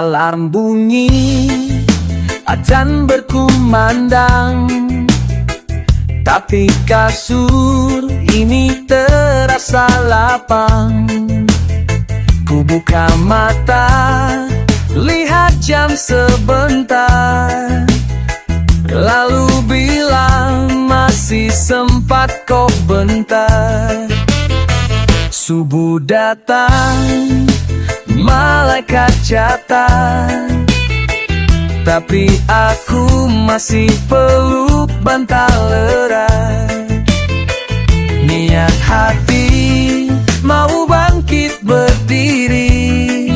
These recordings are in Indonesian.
Alarm bunyi, adzan berkumandang, tapi kasur ini terasa lapang. Ku buka mata, lihat jam sebentar, lalu bilang masih sempat kok bentar. Subuh datang, malaikat catat, tapi aku masih peluk bantal erat. Niat hati mau bangkit berdiri,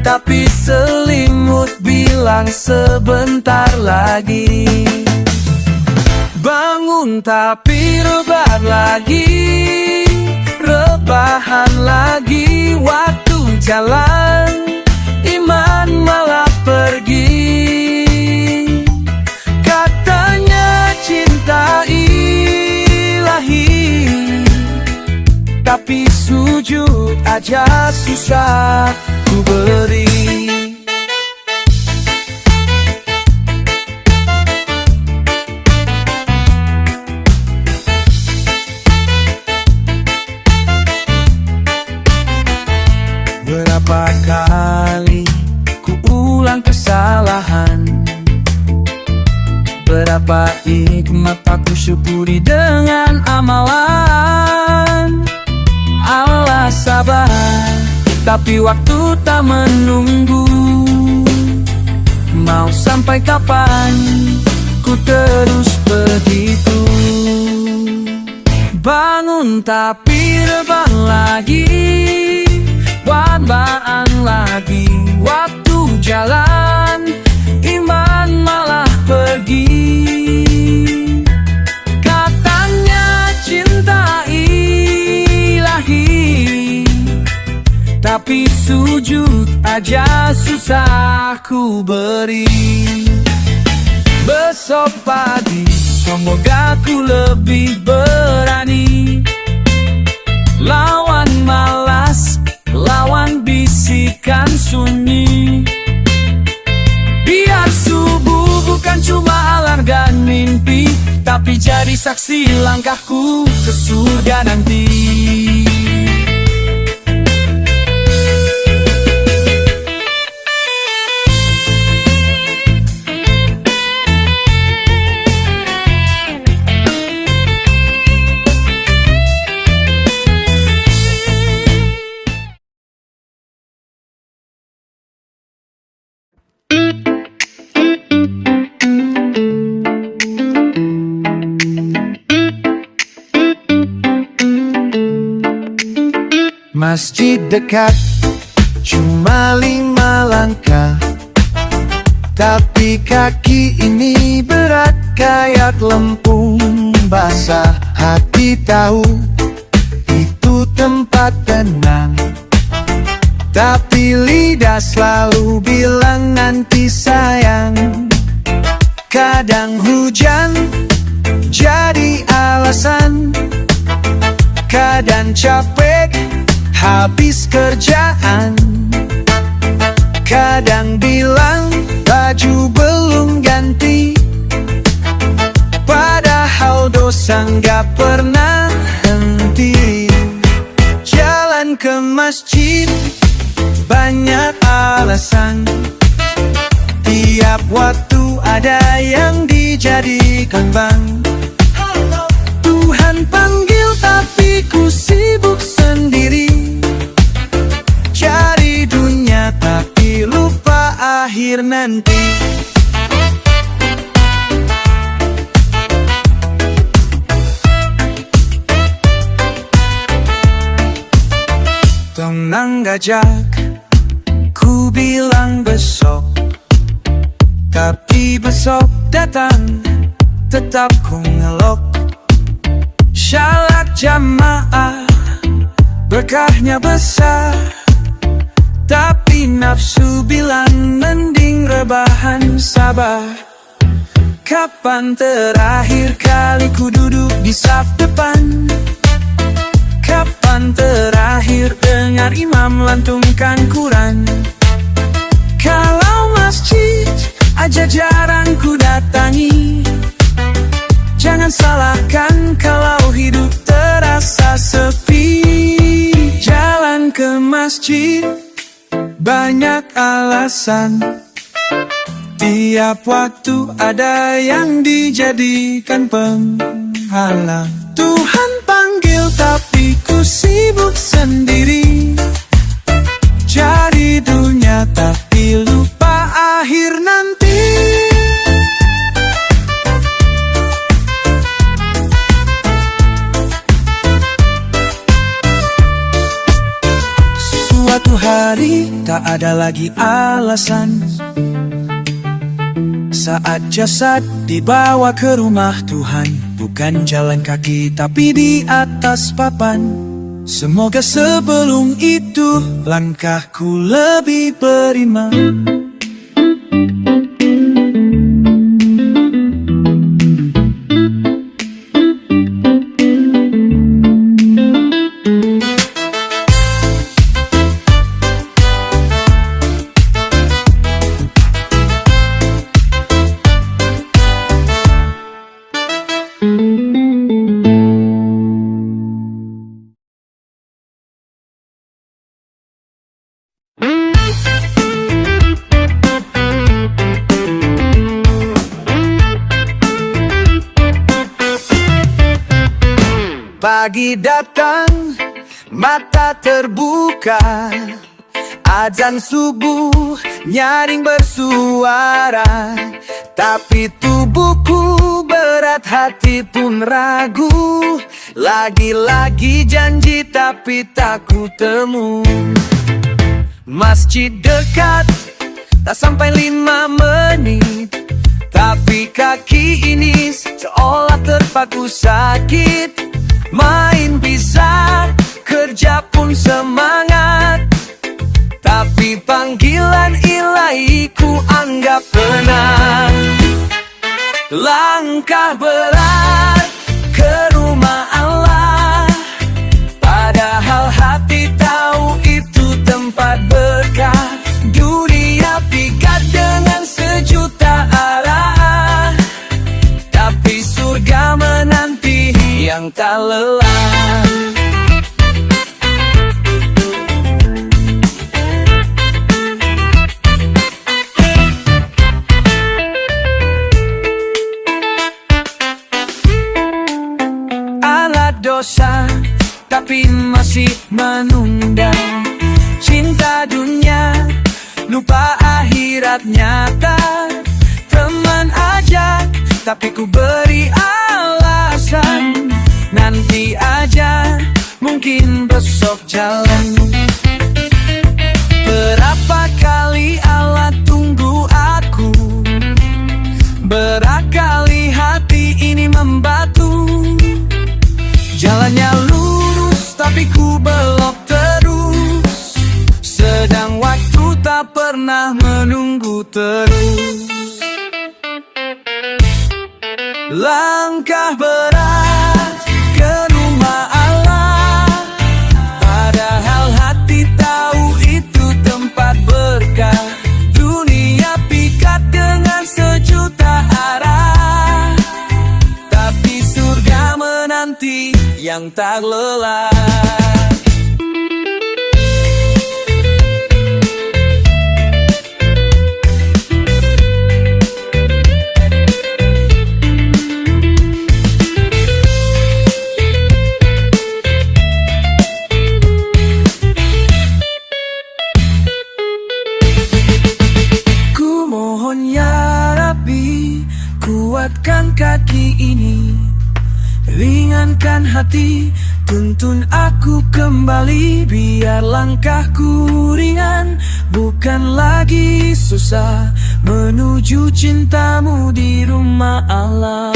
tapi selimut bilang sebentar lagi. Bangun tapi rebahan lagi, rebahan lagi. Waktu jalan, iman malah pergi. Katanya cinta ilahi, tapi sujud aja susah ku beri. Berapa kali ku ulang kesalahan, berapa hikmat aku syukuri dengan amalan. Allah sabar, tapi waktu tak menunggu. Mau sampai kapan ku terus begitu? Bangun tapi rebahan lagi, wabaan lagi. Waktu jalan, iman malah pergi. Katanya cinta ilahi, tapi sujud aja susah ku beri. Besok pagi semoga ku lebih berani, lawan malas, lawan bisikan sunyi. Biar subuh bukan cuma alarm dan mimpi, tapi jadi saksi langkahku ke surga nanti. Masjid dekat, cuma 5 langkah, tapi kaki ini berat kayak lempung basah. Hati tahu itu tempat tenang, tapi lidah selalu bilang nanti sayang. Kadang hujan jadi alasan, kadang capek habis kerjaan, kadang bilang baju belum ganti, padahal dosa nggak pernah henti. Jalan ke masjid banyak alasan, tiap waktu ada yang dijadikan bang. Tuhan panggil tapi ku sibuk sendiri, cari dunia tapi lupa akhir nanti. Tenang gajak, ku bilang besok, tapi besok datang tetap ku ngelok. Syarat jamaah berkahnya besar, tapi nafsu bilang mending rebahan sabar. Kapan terakhir kali ku duduk di saf depan? Kapan terakhir dengar imam lantunkan Quran? alasan. Tiap waktu ada yang dijadikan penghalang. Tuhan panggil tapi ku sibuk sendiri, cari dunia tapi lupa akhir nanti. Suatu hari tak ada lagi alasan, saat jasad dibawa ke rumah Tuhan, bukan jalan kaki tapi di atas papan. Semoga sebelum itu langkahku lebih beriman. Pagi datang, mata terbuka, azan subuh nyaring bersuara. Tapi tubuhku berat, hati pun ragu. Lagi-lagi janji tapi tak ku temu. Masjid dekat, tak sampai 5 menit, tapi kaki ini seolah terpaku sakit. Main bisa, kerja pun semangat, tapi panggilan ilahi ku anggap benar. Langkah berat ke rumah Allah, padahal hati tahu itu tempat berkah. Dunia pikat dengan sejuta arah, tapi surga menanti yang tak lelah. Alat dosa tapi masih menunda, cinta dunia lupa akhirat nyata. Teman ajak tapi ku beri alasan, nanti aja, mungkin besok jalan. Berapa kali Allah tunggu aku, berakali hati ini membatu. Jalannya lurus tapi ku belok terus, sedang waktu tak pernah menunggu terus. Langkah berat ke rumah Allah, padahal hati tahu itu tempat berkah. Dunia pikat dengan sejuta arah, tapi surga menanti yang tak lelah. Kuatkan kaki ini, ringankan hati, tuntun aku kembali. Biar langkahku ringan, bukan lagi susah, menuju cintamu di rumah Allah.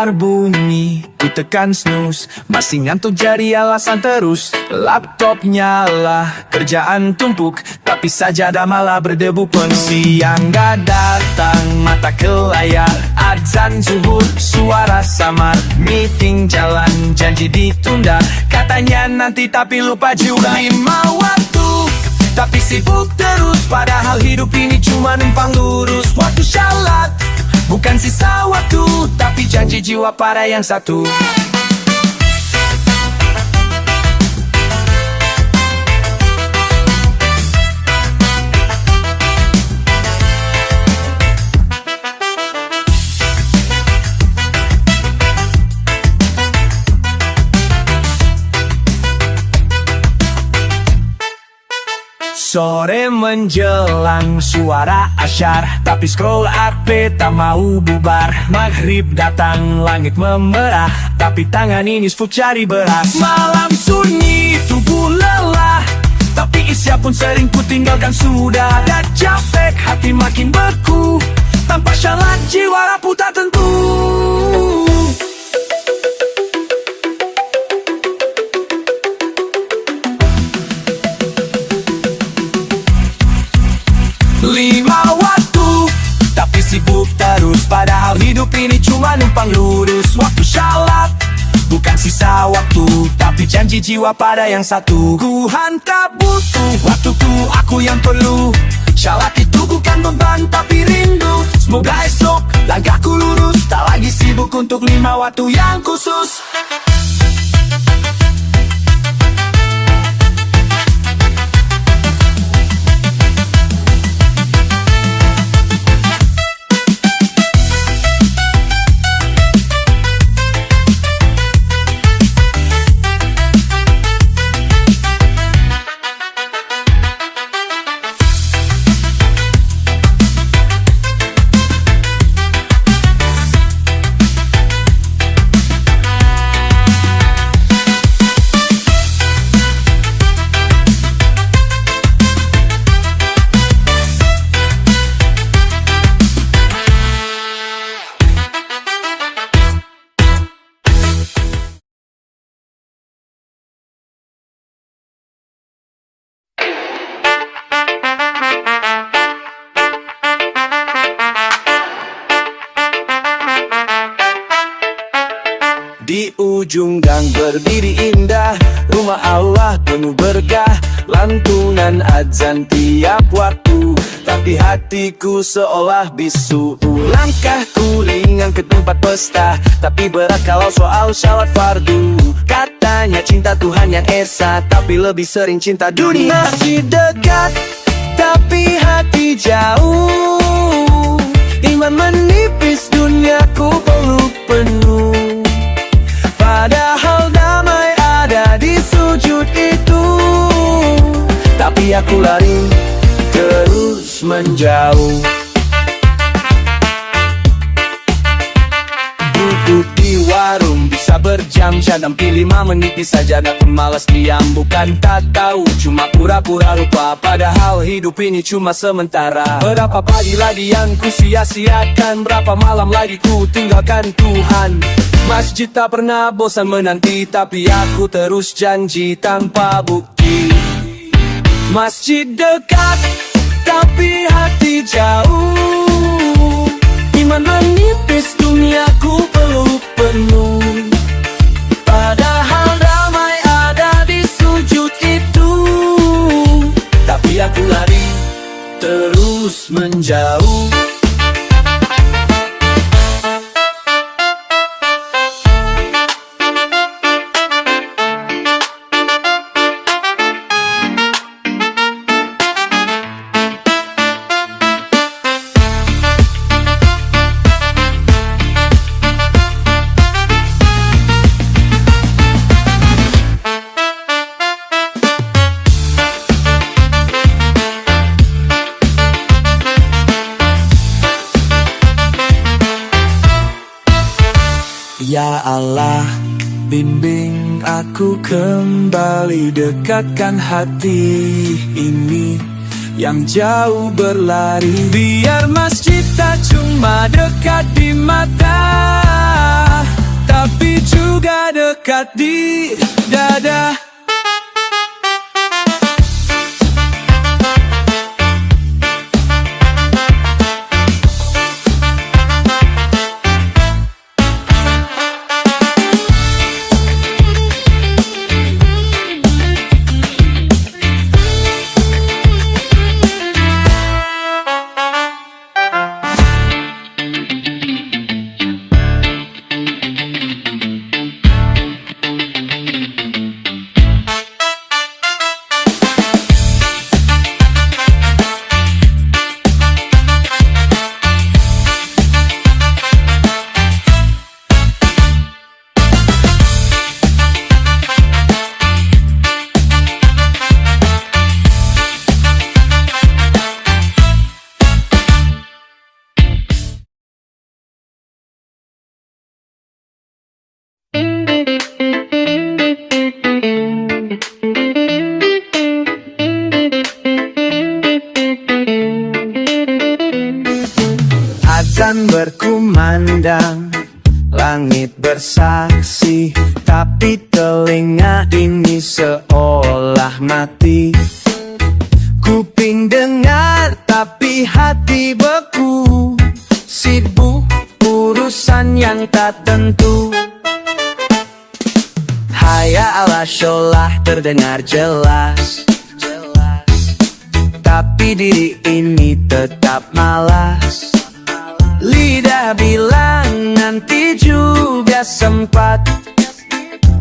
layar bunyi, ku tekan snooze. Masih ngantuk jadi alasan terus. Laptop nyala, kerjaan tumpuk, tapi sajadah malah berdebu penuh. Siang gak datang, mata ke layar, adzan zuhur, suara samar. Meeting jalan, janji ditunda, katanya nanti tapi lupa juga. Lima waktu, tapi sibuk terus, padahal hidup ini cuma numpang lurus. Waktu syalat, bukan sisa waktu, tapi janji jiwa pada yang satu. Sore menjelang suara asyar, tapi scroll HP tak mau bubar. Maghrib datang langit memerah, tapi tangan ini sibuk cari beras. Malam sunyi tubuh lelah, tapi isya pun sering ku tinggalkan sudah. Dah capek hati makin beku, tanpa syarat jiwa rapuh tak tentu. Lima waktu, tapi sibuk terus, padahal hidup ini cuma numpang lurus. Waktu syalat, bukan sisa waktu, tapi janji jiwa pada yang satu. Ku hantar butuh waktuku, aku yang perlu. Syalat itu bukan beban, tapi rindu. Semoga esok langkahku lurus, tak lagi sibuk untuk lima waktu yang khusus. Di ujung gang berdiri indah, rumah Allah penuh berkah, lantunan adzan tiap waktu, tapi hatiku seolah bisu. Langkahku ringan ke tempat pesta, tapi berat kalau soal syarat fardu. Katanya cinta Tuhan yang esa, tapi lebih sering cinta dunia. Masjid dekat, tapi hati jauh. Iman menipis, duniaku peluk penuh. Padahal damai ada di sujud itu, tapi aku lari terus menjauh. Duduk di warung bisa berjam-jam, pilih 5 menit di sajadah pun malas diam. Bukan tak tahu, cuma pura-pura lupa, padahal hidup ini cuma sementara. Berapa pagi lagi yang ku sia-siakan, berapa malam lagi ku tinggalkan Tuhan. Masjid tak pernah bosan menanti, tapi aku terus janji tanpa bukti. Masjid dekat, tapi hati jauh. Iman menipis, duniaku peluk penuh. Padahal damai ada di sujud itu, tapi aku lari terus menjauh. Ya Allah, bimbing aku kembali, dekatkan hati ini yang jauh berlari. Biar masjid tak cuma dekat di mata, tapi juga dekat di dada. Azan berkumandang, langit bersaksi, tapi telinga ini seolah mati. Kuping dengar, tapi hati beku, sibuk urusan yang tak tentu. Haya Allah sholah terdengar jelas, tapi diri ini tetap malas. Lidah bilang nanti juga sempat,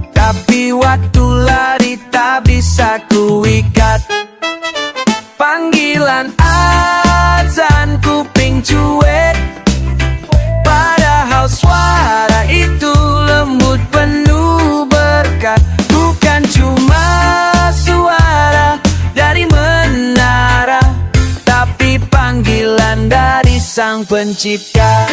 tapi waktu lari tak bisa kuikat. Panggilan azan kuping cuek, padahal suara itu lembut penuh berkat. Bukan cuma suara dari menara, tapi panggilan dari Sang Pencipta.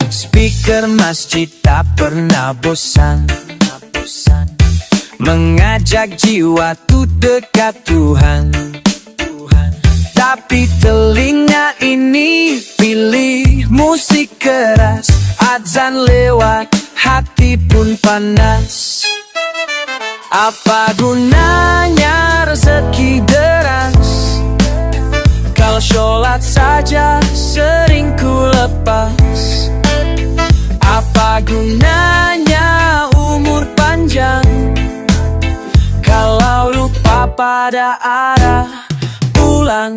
Speaker masjid tak pernah bosan, mengajak jiwa tuh dekat Tuhan. Tapi telinga ini pilih musik keras, azan lewat, hati pun panas. Apa gunanya rezeki deras, kalau sholat saja sering ku lepas. Apa gunanya umur panjang, kalau lupa pada arah pulang.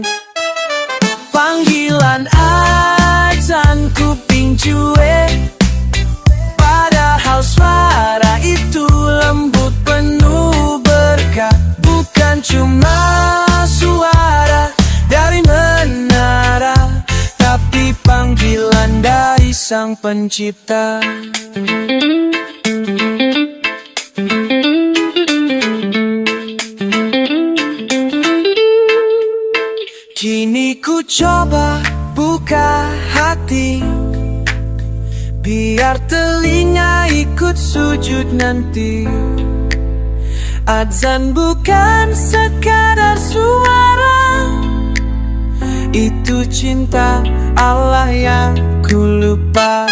Panggilan azan kuping cuek, padahal suara itu lembut penuh berkat. Bukan cuma suara dari menara, tapi panggilan dari Sang Pencipta. Kini ku coba buka hati, biar telinga ikut sujud nanti. Azan bukan sekadar suara, itu cinta Allah yang ku lupa.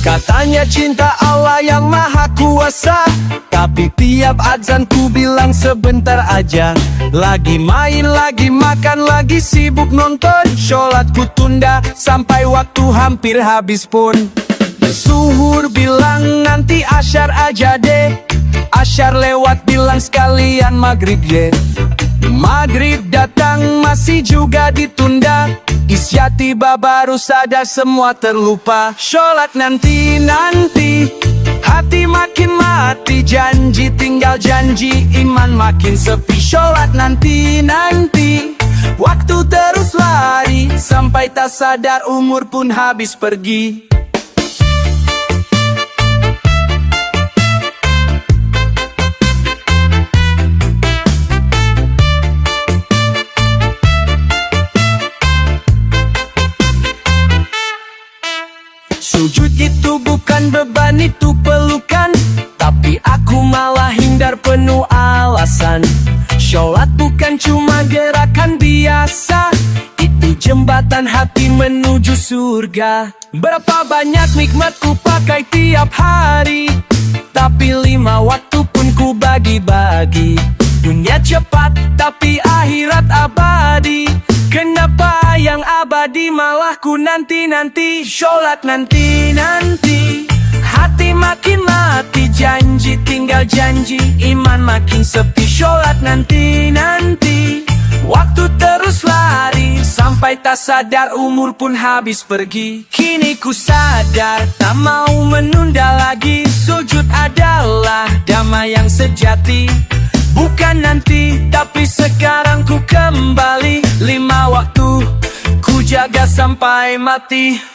Katanya cinta Allah yang maha kuasa, tapi tiap azan ku bilang sebentar aja. Lagi main, lagi makan, lagi sibuk nonton. Sholat ku tunda sampai waktu hampir habis pun. Zuhur bilang nanti asyar aja deh. Asyar lewat bilang sekalian maghrib deh. Maghrib datang masih juga ditunda. Isya tiba baru sadar semua terlupa. Sholat nanti, hati makin mati. Janji tinggal janji, iman makin sepi. Sholat nanti, waktu terus lari. Sampai tak sadar umur pun habis pergi. Sujud itu bukan beban, itu pelukan. Tapi aku malah hindar penuh alasan. Sholat bukan cuma gerakan biasa, itu jembatan hati menuju surga. Berapa banyak nikmat ku pakai tiap hari, tapi 5 waktu pun ku bagi-bagi. Dunia cepat tapi akhirat abadi. Kenapa yang abadi malah ku nanti-nanti? Sholat nanti, hati makin mati. Janji tinggal janji, iman makin sepi. Sholat nanti, waktu terus lari. Sampai tak sadar umur pun habis pergi. Kini ku sadar, tak mau menunda lagi. Sujud adalah damai yang sejati. Bukan nanti, tapi sekarang ku kembali. 5 waktu, ku jaga sampai mati.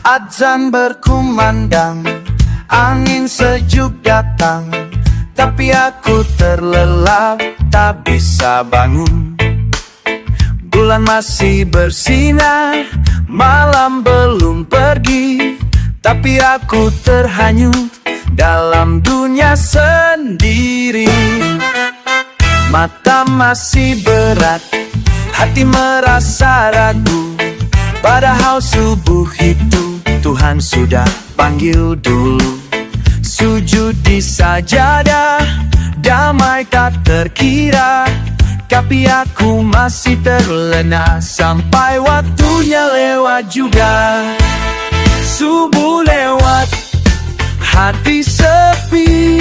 Azan berkumandang, angin sejuk datang, tapi aku terlelap, tak bisa bangun. Bulan masih bersinar, malam belum pergi, tapi aku terhanyut dalam dunia sendiri. Mata masih berat, hati merasa ragu, padahal subuh itu Tuhan sudah panggil dulu. Sujud di sajadah, damai tak terkira, tapi aku masih terlena sampai waktunya lewat juga. Subuh lewat, hati sepi,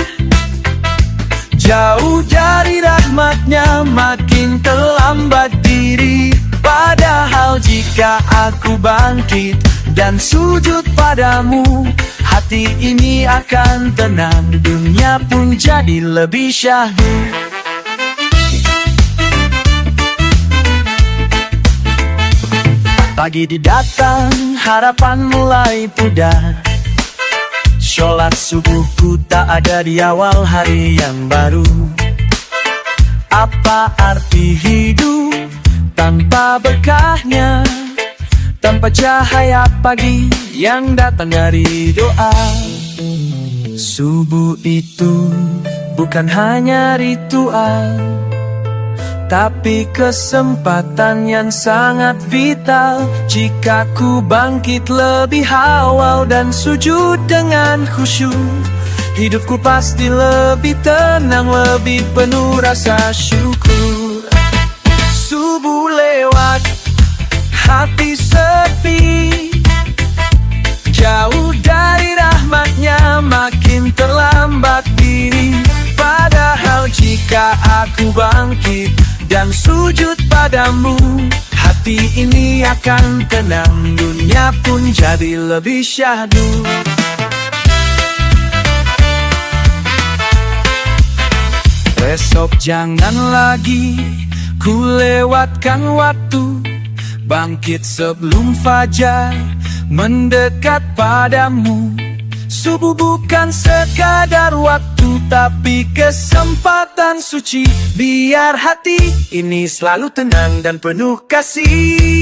jauh dari rahmatnya, makin terlambat diri. Padahal jika aku bangkit dan sujud padamu, hati ini akan tenang, dunia pun jadi lebih syahdu. Pagi didatang, harapan mulai pudar. Sholat subuhku tak ada di awal hari yang baru. Apa arti hidup tanpa berkahnya, tanpa cahaya pagi yang datang dari doa? Subuh itu bukan hanya ritual, tapi kesempatan yang sangat vital. Jika ku bangkit lebih awal dan sujud dengan khusyuk, hidupku pasti lebih tenang, lebih penuh rasa syukur. Subuh lewat, hati sepi, jauh dari rahmatnya, makin terlambat diri. Padahal jika aku bangkit dan sujud padamu, hati ini akan tenang, dunia pun jadi lebih syahdu. Besok jangan lagi ku lewatkan waktu, bangkit sebelum fajar, mendekat padamu. Subuh bukan sekadar waktu, tapi kesempatan suci. Biar hati ini selalu tenang dan penuh kasih.